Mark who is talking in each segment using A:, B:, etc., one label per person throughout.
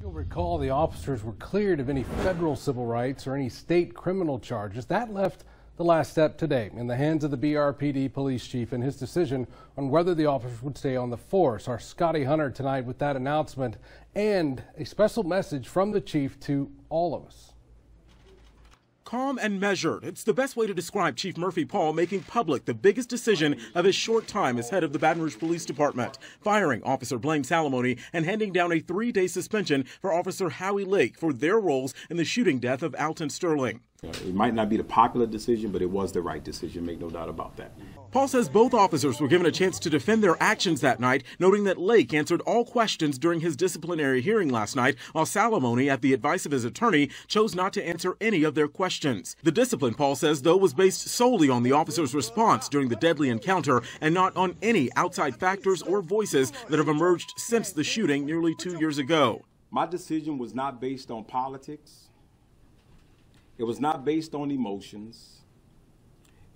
A: You'll recall the officers were cleared of any federal civil rights or any state criminal charges. That left the last step today in the hands of the BRPD police chief and his decision on whether the officers would stay on the force. Our Scotty Hunter tonight with that announcement and a special message from the chief to all of us.
B: Calm and measured. It's the best way to describe Chief Murphy Paul making public the biggest decision of his short time as head of the Baton Rouge Police Department, firing Officer Blaine Salamone and handing down a 3-day suspension for Officer Howie Lake for their roles in the shooting death of Alton Sterling.
C: It might not be the popular decision, but it was the right decision, make no doubt about that.
B: Paul says both officers were given a chance to defend their actions that night, noting that Lake answered all questions during his disciplinary hearing last night, while Salamone, at the advice of his attorney, chose not to answer any of their questions. The discipline, Paul says, though, was based solely on the officer's response during the deadly encounter and not on any outside factors or voices that have emerged since the shooting nearly 2 years ago.
C: My decision was not based on politics. It was not based on emotions.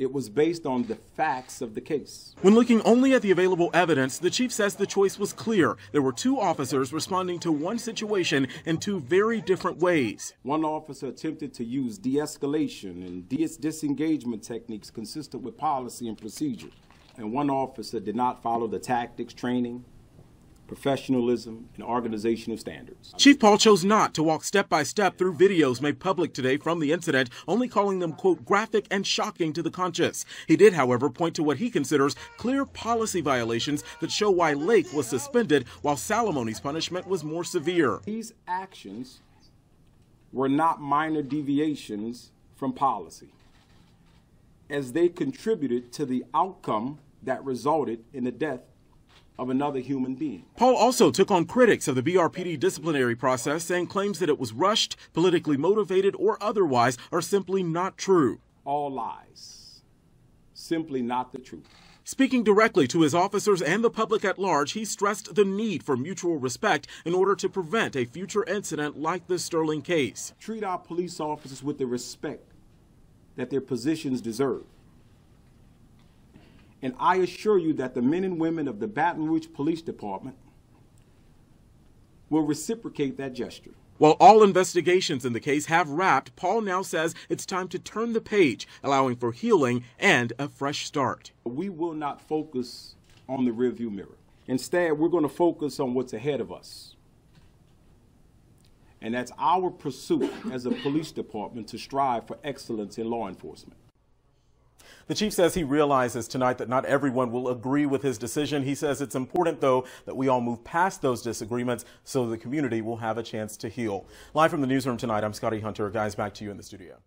C: It was based on the facts of the case.
B: When looking only at the available evidence, the chief says the choice was clear. There were two officers responding to one situation in two very different ways.
C: One officer attempted to use de-escalation and disengagement techniques consistent with policy and procedure. And one officer did not follow the tactics, training, professionalism, and organizational standards.
B: Chief Paul chose not to walk step by step through videos made public today from the incident, only calling them, quote, graphic and shocking to the conscious. He did, however, point to what he considers clear policy violations that show why Lake was suspended while Salamone's punishment was more severe.
C: These actions were not minor deviations from policy, as they contributed to the outcome that resulted in the death of another human being.
B: Paul also took on critics of the BRPD disciplinary process, saying claims that it was rushed, politically motivated, or otherwise are simply not true.
C: All lies. Simply not the truth.
B: Speaking directly to his officers and the public at large, he stressed the need for mutual respect in order to prevent a future incident like the Sterling case.
C: Treat our police officers with the respect that their positions deserve. And I assure you that the men and women of the Baton Rouge Police Department will reciprocate that gesture.
B: While all investigations in the case have wrapped, Paul now says it's time to turn the page, allowing for healing and a fresh start.
C: We will not focus on the rearview mirror. Instead, we're going to focus on what's ahead of us. And that's our pursuit as a police department to strive for excellence in law enforcement.
B: The chief says he realizes tonight that not everyone will agree with his decision. He says it's important, though, that we all move past those disagreements so the community will have a chance to heal. Live from the newsroom tonight, I'm Scotty Hunter. Guys, back to you in the studio.